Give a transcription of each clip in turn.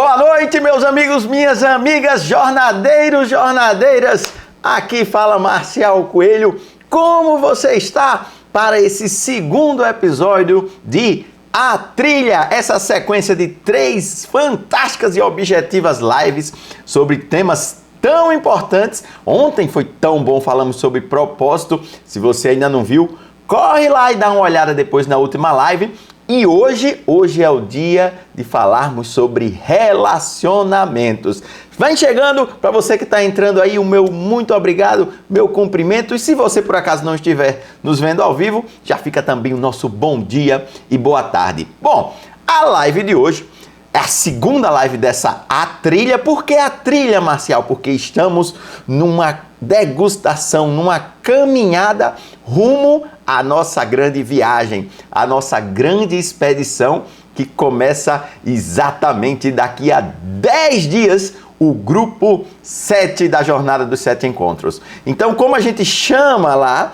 Boa noite, meus amigos, minhas amigas, jornadeiros, jornadeiras. Aqui fala Marcial Coelho. Como você está para esse segundo episódio de A Trilha? Essa sequência de 3 fantásticas e objetivas lives sobre temas tão importantes. Ontem foi tão bom, falamos sobre propósito. Se você ainda não viu, corre lá e dá uma olhada depois na última live. E hoje é o dia de falarmos sobre relacionamentos. Vem chegando, para você que está entrando aí, o meu muito obrigado, meu cumprimento. E se você por acaso não estiver nos vendo ao vivo, já fica também o nosso bom dia e boa tarde. Bom, a live de hoje é a segunda live dessa A Trilha. Por que A Trilha, Marcial? Porque estamos numa degustação, numa caminhada rumo à nossa grande viagem, à nossa grande expedição que começa exatamente daqui a 10 dias, o grupo 7 da Jornada dos 7 Encontros. Então, como a gente chama lá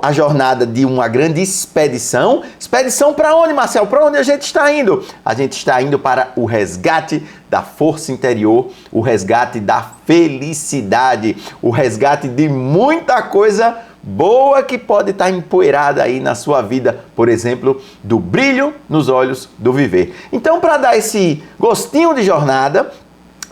a jornada de uma grande expedição, expedição para onde, Marcelo? Para onde a gente está indo? A gente está indo para o resgate da força interior, o resgate da felicidade, o resgate de muita coisa boa que pode estar empoeirada aí na sua vida, por exemplo, do brilho nos olhos do viver. Então, para dar esse gostinho de jornada,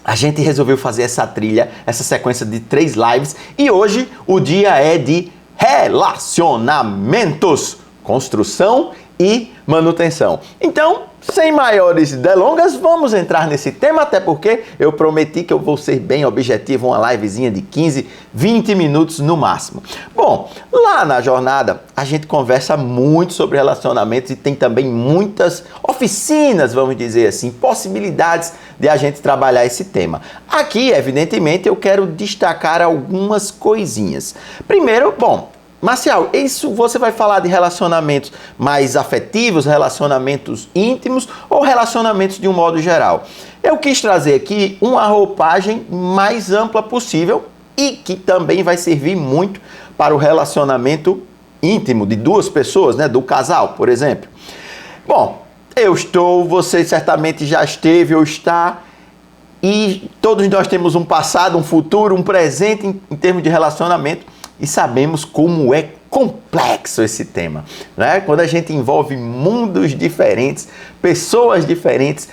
a gente resolveu fazer essa trilha, essa sequência de 3 lives, e hoje o dia é de relacionamentos, construção e manutenção. Então, sem maiores delongas, vamos entrar nesse tema, até porque eu prometi que eu vou ser bem objetivo, uma livezinha de 15, 20 minutos no máximo. Bom, lá na jornada a gente conversa muito sobre relacionamentos e tem também muitas oficinas, vamos dizer assim, possibilidades de a gente trabalhar esse tema. Aqui, evidentemente, eu quero destacar algumas coisinhas. Primeiro, bom, Marcial, isso você vai falar de relacionamentos mais afetivos, relacionamentos íntimos ou relacionamentos de um modo geral? Eu quis trazer aqui uma roupagem mais ampla possível e que também vai servir muito para o relacionamento íntimo de 2 pessoas, né, do casal, por exemplo. Bom, você certamente já esteve ou está, e todos nós temos um passado, um futuro, um presente em termos de relacionamento. E sabemos como é complexo esse tema, né? Quando a gente envolve mundos diferentes, pessoas diferentes,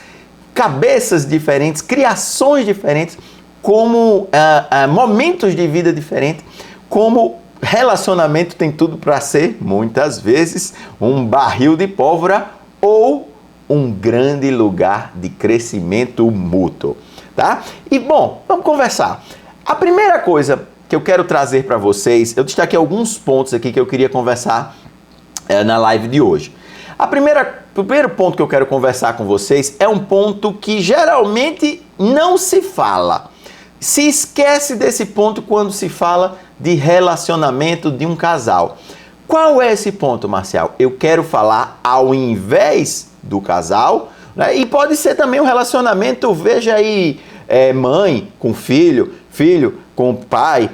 cabeças diferentes, criações diferentes, como momentos de vida diferentes, como relacionamento tem tudo para ser, muitas vezes, um barril de pólvora ou um grande lugar de crescimento mútuo, tá? E bom, vamos conversar. A primeira coisa que eu quero trazer para vocês, eu destaquei alguns pontos aqui que eu queria conversar na live de hoje. O primeiro ponto que eu quero conversar com vocês é um ponto que geralmente não se fala. Se esquece desse ponto quando se fala de relacionamento de um casal. Qual é esse ponto, Marcial? Eu quero falar ao invés do casal, né? E pode ser também um relacionamento, veja aí, mãe com filho, filho com pai,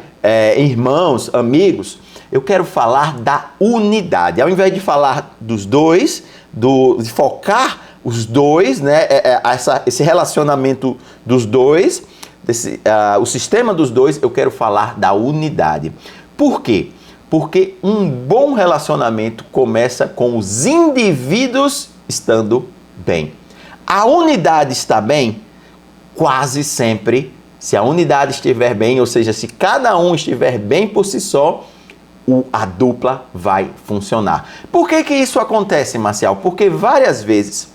irmãos, amigos. Eu quero falar da unidade. Ao invés de falar dos dois, de focar os dois, né, esse relacionamento dos dois, o sistema dos dois, eu quero falar da unidade. Por quê? Porque um bom relacionamento começa com os indivíduos estando bem. A unidade está bem? Quase sempre, se a unidade estiver bem, ou seja, se cada um estiver bem por si só, a dupla vai funcionar. Por que isso acontece, Marcial? Porque várias vezes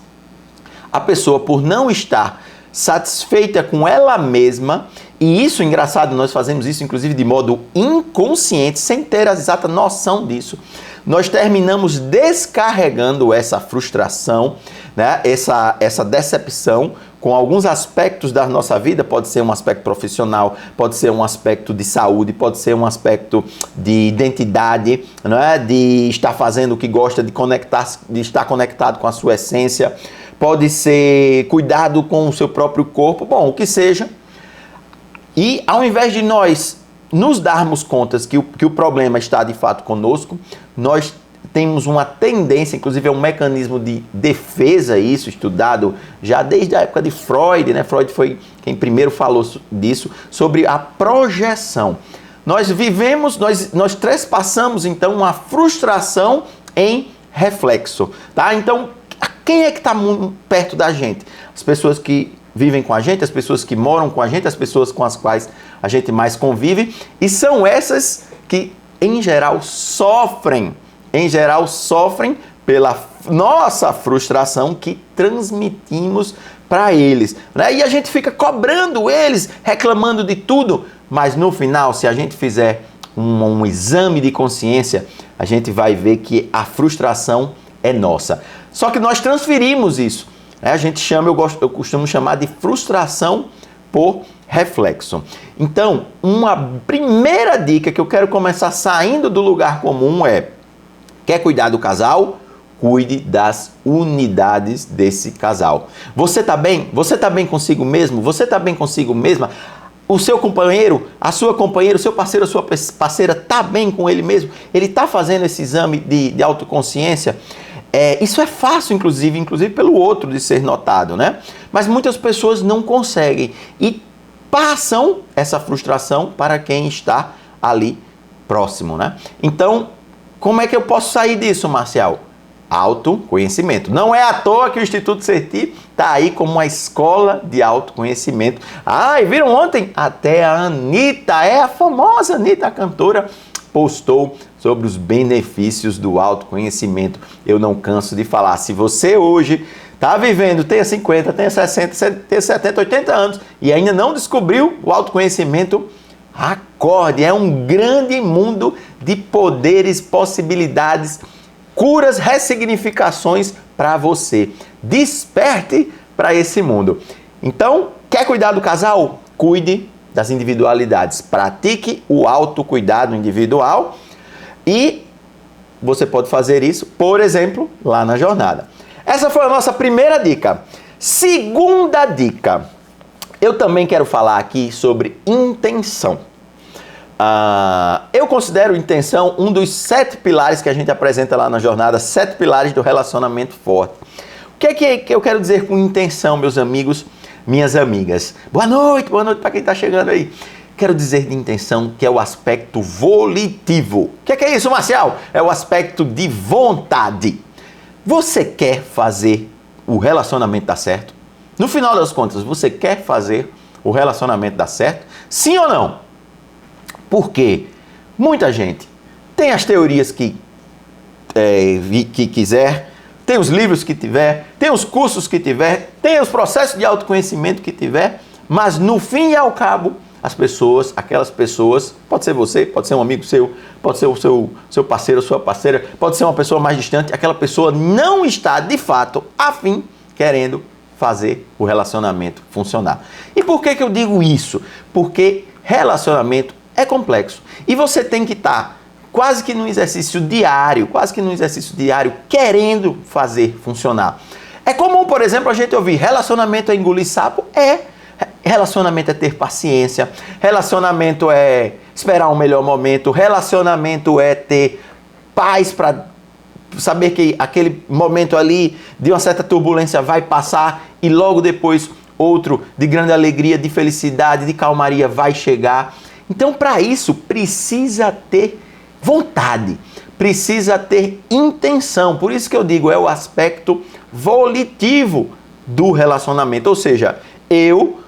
a pessoa, por não estar satisfeita com ela mesma, e isso, engraçado, nós fazemos isso inclusive de modo inconsciente, sem ter a exata noção disso, nós terminamos descarregando essa frustração, né? essa decepção com alguns aspectos da nossa vida. Pode ser um aspecto profissional, pode ser um aspecto de saúde, pode ser um aspecto de identidade, né? De estar fazendo o que gosta, de estar conectado com a sua essência, pode ser cuidado com o seu próprio corpo, bom, o que seja. E ao invés de nós nos darmos conta que o problema está de fato conosco, nós temos uma tendência, inclusive é um mecanismo de defesa, isso estudado já desde a época de Freud, né? Freud foi quem primeiro falou disso, sobre a projeção. Nós vivemos, nós trespassamos então uma frustração em reflexo, tá? Então, quem é que está perto da gente? As pessoas que vivem com a gente, as pessoas que moram com a gente, as pessoas com as quais a gente mais convive, e são essas que, em geral, sofrem pela nossa frustração que transmitimos para eles, né? E a gente fica cobrando eles, reclamando de tudo, mas no final, se a gente fizer um exame de consciência, a gente vai ver que a frustração é nossa. Só que nós transferimos isso, né? A gente chama, eu costumo chamar de frustração por reflexo. Então, uma primeira dica que eu quero começar saindo do lugar comum é: quer cuidar do casal? Cuide das unidades desse casal. Você está bem? Você está bem consigo mesmo? Você está bem consigo mesma? O seu companheiro, a sua companheira, o seu parceiro, a sua parceira está bem com ele mesmo? Ele está fazendo esse exame de autoconsciência? Isso é fácil, inclusive pelo outro de ser notado, né? Mas muitas pessoas não conseguem e passam essa frustração para quem está ali próximo, né? Então, como é que eu posso sair disso, Marcial? Autoconhecimento. Não é à toa que o Instituto Serti está aí como uma escola de autoconhecimento. E viram ontem? Até a Anitta, a famosa Anitta, a cantora, postou sobre os benefícios do autoconhecimento. Eu não canso de falar. Se você hoje está vivendo, tenha 50, tenha 60, tenha 70, 80 anos e ainda não descobriu o autoconhecimento, acorde. É um grande mundo de poderes, possibilidades, curas, ressignificações para você. Desperte para esse mundo. Então, quer cuidar do casal? Cuide das individualidades. Pratique o autocuidado individual e você pode fazer isso, por exemplo, lá na jornada. Essa foi a nossa primeira dica. Segunda dica. Eu também quero falar aqui sobre intenção. Eu considero intenção um dos 7 pilares que a gente apresenta lá na jornada, 7 pilares do relacionamento forte. O que é que eu quero dizer com intenção, meus amigos, minhas amigas? Boa noite para quem está chegando aí. Quero dizer de intenção que é o aspecto volitivo. O que é isso, Marcial? É o aspecto de vontade. Você quer fazer o relacionamento dar certo? No final das contas, você quer fazer o relacionamento dar certo? Sim ou não? Porque muita gente tem as teorias que quiser, tem os livros que tiver, tem os cursos que tiver, tem os processos de autoconhecimento que tiver, mas no fim e ao cabo, aquelas pessoas, pode ser você, pode ser um amigo seu, pode ser o seu parceiro, sua parceira, pode ser uma pessoa mais distante, aquela pessoa não está de fato afim, querendo fazer o relacionamento funcionar. E por que eu digo isso? Porque relacionamento é complexo. E você tem que estar quase que num exercício diário, querendo fazer funcionar. É comum, por exemplo, a gente ouvir relacionamento é engolir sapo? Relacionamento é ter paciência, relacionamento é esperar um melhor momento, relacionamento é ter paz para saber que aquele momento ali de uma certa turbulência vai passar e logo depois outro de grande alegria, de felicidade, de calmaria vai chegar. Então, para isso, precisa ter vontade, precisa ter intenção. Por isso que eu digo, é o aspecto volitivo do relacionamento. Ou seja, eu,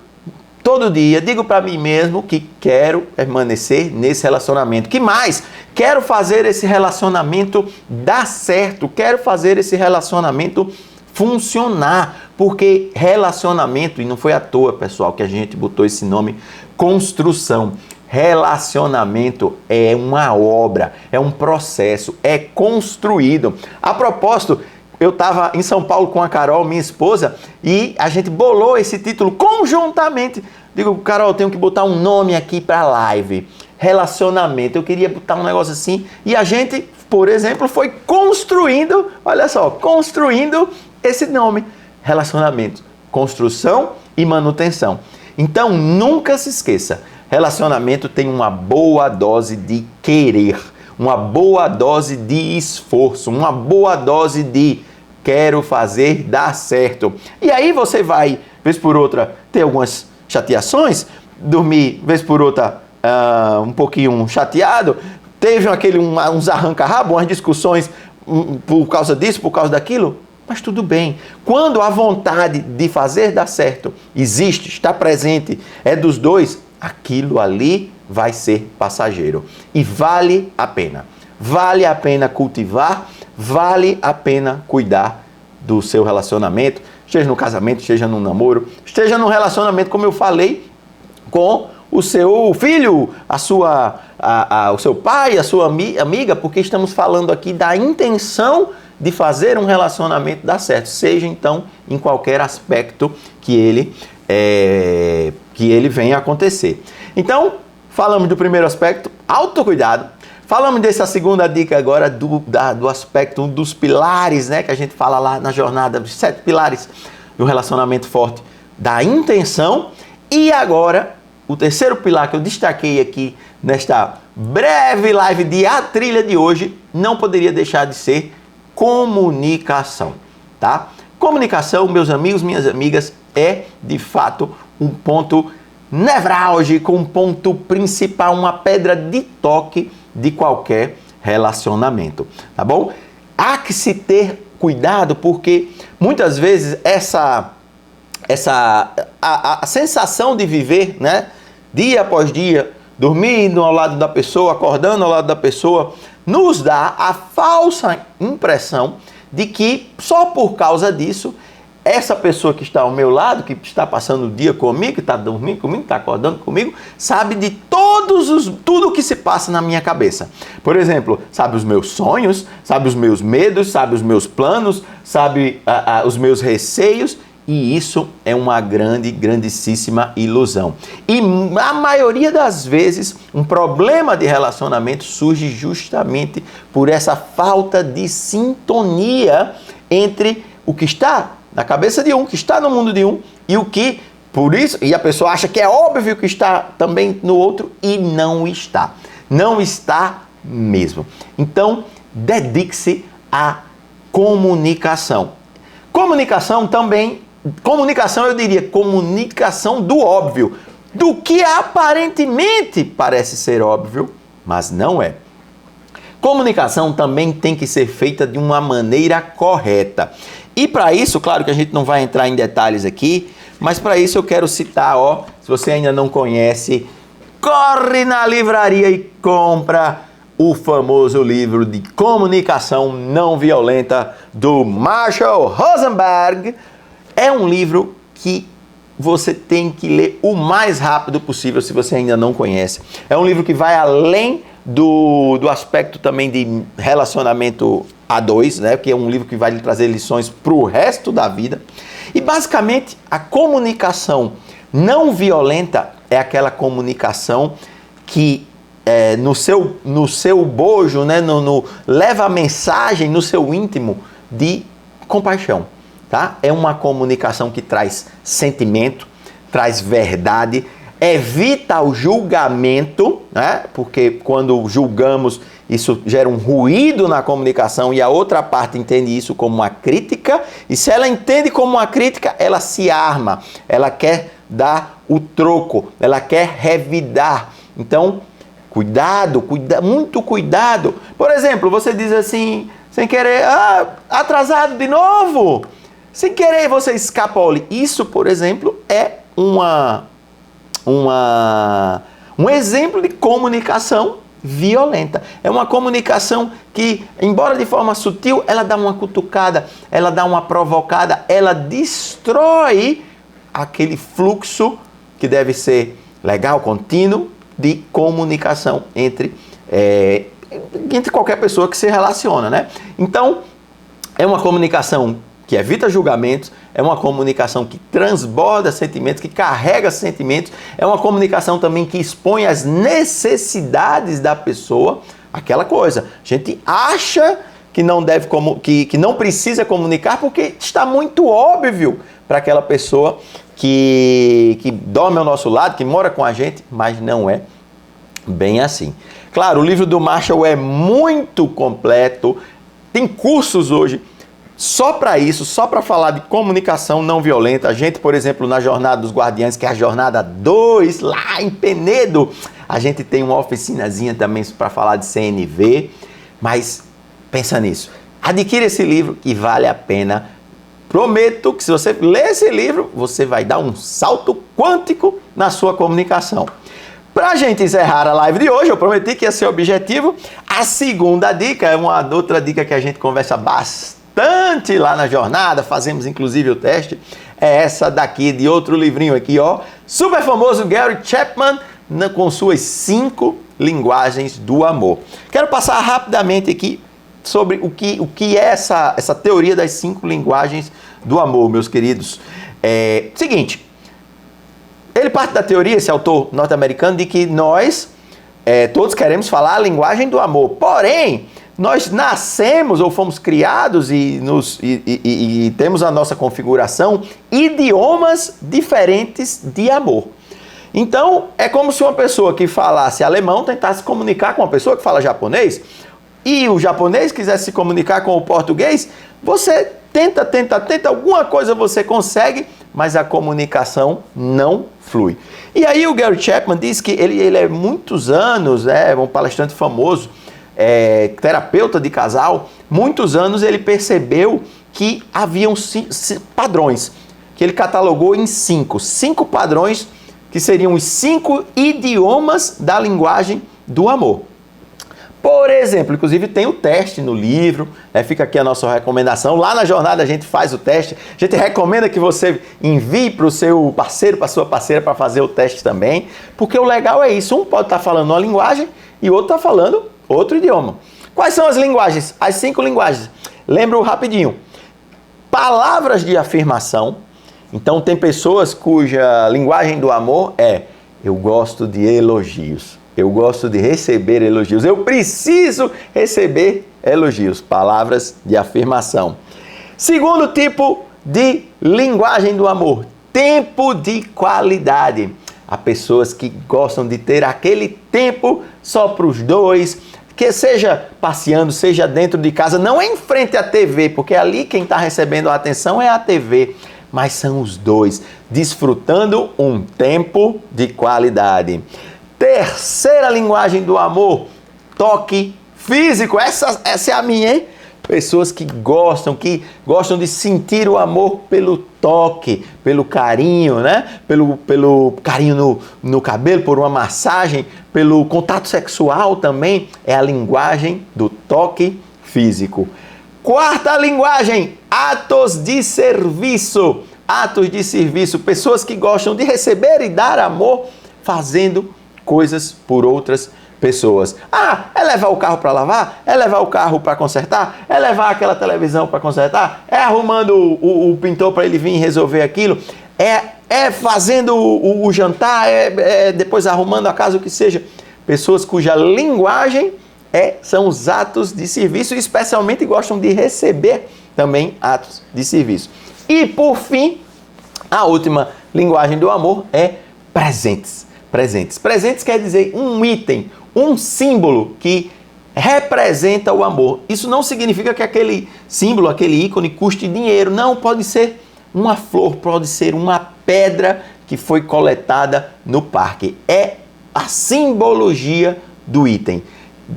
todo dia, digo para mim mesmo que quero permanecer nesse relacionamento. Que mais? Quero fazer esse relacionamento dar certo, quero fazer esse relacionamento funcionar. Porque relacionamento, e não foi à toa, pessoal, que a gente botou esse nome, construção. Relacionamento é uma obra, é um processo, é construído. A propósito, eu estava em São Paulo com a Carol, minha esposa, e a gente bolou esse título conjuntamente. Digo, Carol, tenho que botar um nome aqui para a live. Relacionamento. Eu queria botar um negócio assim. E a gente, por exemplo, foi construindo, olha só, construindo esse nome. Relacionamento. Construção e manutenção. Então, nunca se esqueça. Relacionamento tem uma boa dose de querer. uma boa dose de esforço, uma boa dose de quero fazer dar certo. E aí você vai, vez por outra, ter algumas chateações, dormir, vez por outra, um pouquinho chateado, teve uns arranca-rabo, umas discussões por causa disso, por causa daquilo, mas tudo bem. Quando a vontade de fazer dar certo existe, está presente, é dos dois, aquilo ali vai ser passageiro. E vale a pena. Vale a pena cultivar, vale a pena cuidar do seu relacionamento, esteja no casamento, esteja no namoro, esteja no relacionamento, como eu falei, com o seu filho, o seu pai, a sua amiga, porque estamos falando aqui da intenção de fazer um relacionamento dar certo, seja então em qualquer aspecto que ele venha a acontecer. Então, falamos do primeiro aspecto, autocuidado. Falamos dessa segunda dica agora do aspecto, um dos pilares, né, que a gente fala lá na jornada, dos 7 pilares do relacionamento forte, da intenção. E agora, o terceiro pilar que eu destaquei aqui nesta breve live de A Trilha de hoje, não poderia deixar de ser comunicação, tá? Comunicação, meus amigos, minhas amigas, é de fato um ponto nevrálgico, um ponto principal, uma pedra de toque de qualquer relacionamento, tá bom? Há que se ter cuidado porque muitas vezes a sensação de viver, né, dia após dia, dormindo ao lado da pessoa, acordando ao lado da pessoa, nos dá a falsa impressão de que só por causa disso, essa pessoa que está ao meu lado, que está passando o dia comigo, que está dormindo comigo, que está acordando comigo, sabe de tudo o que se passa na minha cabeça. Por exemplo, sabe os meus sonhos, sabe os meus medos, sabe os meus planos, sabe os meus receios, e isso é uma grandíssima ilusão. E a maioria das vezes, um problema de relacionamento surge justamente por essa falta de sintonia entre o que está na cabeça de um, que está no mundo de um, e o que, por isso, e a pessoa acha que é óbvio que está também no outro, e não está. Não está mesmo. Então, dedique-se à comunicação. Comunicação eu diria, comunicação do óbvio, do que aparentemente parece ser óbvio, mas não é. Comunicação também tem que ser feita de uma maneira correta. E para isso, claro que a gente não vai entrar em detalhes aqui, mas para isso eu quero citar, se você ainda não conhece, corre na livraria e compra o famoso livro de Comunicação Não Violenta do Marshall Rosenberg. É um livro que você tem que ler o mais rápido possível se você ainda não conhece. É um livro que vai além do aspecto também de relacionamento a dois, né? Que é um livro que vai lhe trazer lições para o resto da vida. E basicamente a comunicação não violenta é aquela comunicação que no seu bojo, né? Leva a mensagem no seu íntimo de compaixão. Tá? É uma comunicação que traz sentimento, traz verdade, evita o julgamento, né? Porque quando julgamos, isso gera um ruído na comunicação e a outra parte entende isso como uma crítica, e se ela entende como uma crítica, ela se arma, ela quer dar o troco, ela quer revidar. Então, muito cuidado. Por exemplo, você diz assim, sem querer, atrasado de novo. Sem querer você escapole. Isso, por exemplo, é um exemplo de comunicação violenta. É uma comunicação que, embora de forma sutil, ela dá uma cutucada, ela dá uma provocada, ela destrói aquele fluxo que deve ser legal, contínuo, de comunicação entre qualquer pessoa que se relaciona, né? Então, é uma comunicação que evita julgamentos, é uma comunicação que transborda sentimentos, que carrega sentimentos, é uma comunicação também que expõe as necessidades da pessoa, aquela coisa. A gente acha que não deve, que não precisa comunicar porque está muito óbvio para aquela pessoa que dorme ao nosso lado, que mora com a gente, mas não é bem assim. Claro, o livro do Marshall é muito completo, tem cursos hoje só para isso, só para falar de comunicação não violenta. A gente, por exemplo, na Jornada dos Guardiães, que é a Jornada 2, lá em Penedo, a gente tem uma oficinazinha também para falar de CNV, mas pensa nisso. Adquira esse livro que vale a pena. Prometo que se você ler esse livro, você vai dar um salto quântico na sua comunicação. Para a gente encerrar a live de hoje, eu prometi que ia ser objetivo. A segunda dica é uma outra dica que a gente conversa bastante lá na jornada, fazemos inclusive o teste, é essa daqui de outro livrinho aqui, ó, super famoso Gary Chapman, com suas 5 linguagens do amor. Quero passar rapidamente aqui sobre o que é essa teoria das 5 linguagens do amor, meus queridos. Seguinte, ele parte da teoria, esse autor norte-americano, de que nós todos queremos falar a linguagem do amor, porém, nós nascemos ou fomos criados e temos a nossa configuração idiomas diferentes de amor. Então, é como se uma pessoa que falasse alemão tentasse se comunicar com uma pessoa que fala japonês, e o japonês quisesse se comunicar com o português, você tenta, alguma coisa você consegue, mas a comunicação não flui. E aí o Gary Chapman diz que ele é muitos anos, um palestrante famoso, terapeuta de casal, muitos anos ele percebeu que haviam padrões, que ele catalogou em 5 padrões, que seriam os 5 idiomas da linguagem do amor. Por exemplo, inclusive tem o teste no livro, fica aqui a nossa recomendação. Lá na jornada a gente faz o teste, a gente recomenda que você envie para o seu parceiro, para a sua parceira, para fazer o teste também, porque o legal é isso, um pode estar falando uma linguagem e o outro está falando outro idioma. Quais são as linguagens? As 5 linguagens. Lembro rapidinho. Palavras de afirmação. Então tem pessoas cuja linguagem do amor é: eu gosto de elogios. Eu gosto de receber elogios. Eu preciso receber elogios. Palavras de afirmação. Segundo tipo de linguagem do amor: tempo de qualidade. Há pessoas que gostam de ter aquele tempo só para os dois, que seja passeando, seja dentro de casa, não é em frente à TV, porque ali quem está recebendo a atenção é a TV, mas são os dois, desfrutando um tempo de qualidade. Terceira linguagem do amor: toque físico. Essa é a minha, hein? Pessoas que gostam de sentir o amor pelo toque, pelo carinho, né? Pelo carinho no cabelo, por uma massagem, pelo contato sexual também. É a linguagem do toque físico. Quarta linguagem: atos de serviço. Atos de serviço. Pessoas que gostam de receber e dar amor fazendo coisas por outras pessoas. É levar o carro para lavar? É levar o carro para consertar? É levar aquela televisão para consertar? É arrumando o pintor para ele vir resolver aquilo? É fazendo o jantar? Depois arrumando a casa, o que seja. Pessoas cuja linguagem são os atos de serviço e especialmente gostam de receber também atos de serviço. E por fim, a última linguagem do amor é presentes. Presentes quer dizer um item, um símbolo que representa o amor. Isso não significa que aquele símbolo, aquele ícone custe dinheiro. Não, pode ser uma flor, pode ser uma pedra que foi coletada no parque. É a simbologia do item,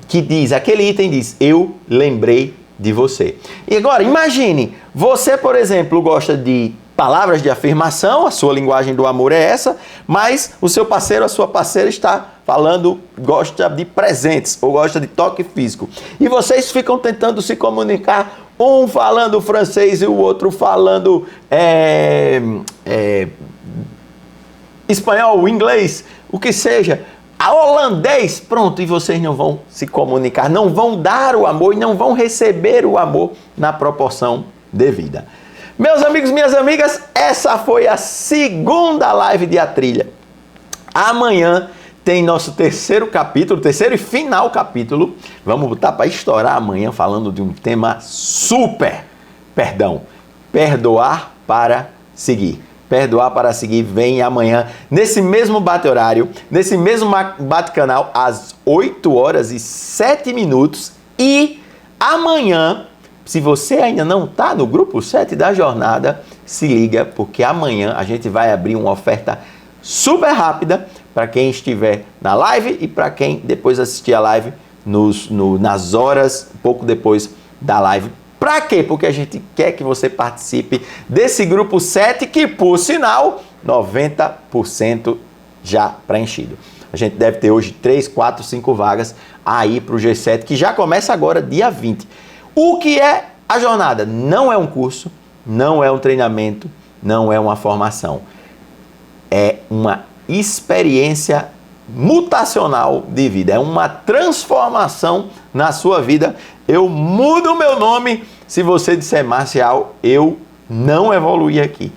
que diz, aquele item diz: eu lembrei de você. E agora, imagine, você, por exemplo, gosta de palavras de afirmação, a sua linguagem do amor é essa, mas o seu parceiro, a sua parceira gosta de presentes ou gosta de toque físico. E vocês ficam tentando se comunicar, um falando francês e o outro falando espanhol, inglês, o que seja, holandês, pronto, e vocês não vão se comunicar, não vão dar o amor e não vão receber o amor na proporção devida. Meus amigos, minhas amigas, essa foi a segunda live de A Trilha. Amanhã tem nosso terceiro e final capítulo. Vamos botar para estourar amanhã falando de um tema super, perdoar para seguir. Perdoar para Seguir vem amanhã, nesse mesmo bate-horário, nesse mesmo bate-canal, às 8h07. E amanhã, se você ainda não está no grupo 7 da jornada, se liga, porque amanhã a gente vai abrir uma oferta super rápida para quem estiver na live e para quem depois assistir a live nas horas, pouco depois da live. Para quê? Porque a gente quer que você participe desse grupo 7, que, por sinal, 90% já preenchido. A gente deve ter hoje 3, 4, 5 vagas aí para o G7, que já começa agora, dia 20. O que é a jornada? Não é um curso, não é um treinamento, não é uma formação. É uma experiência mutacional de vida, é uma transformação na sua vida. Eu mudo o meu nome se você disser: Marcial, eu não evoluí aqui.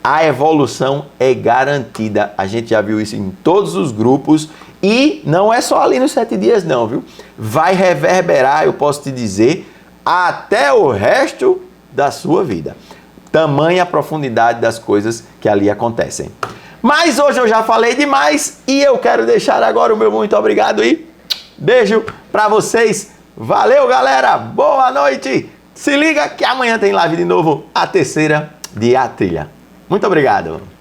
A evolução é garantida, a gente já viu isso em todos os grupos e não é só ali nos 7 dias não, viu? Vai reverberar, eu posso te dizer, até o resto da sua vida. Tamanha a profundidade das coisas que ali acontecem. Mas hoje eu já falei demais e eu quero deixar agora o meu muito obrigado e beijo para vocês. Valeu, galera. Boa noite. Se liga que amanhã tem live de novo, a terceira de A Trilha. Muito obrigado.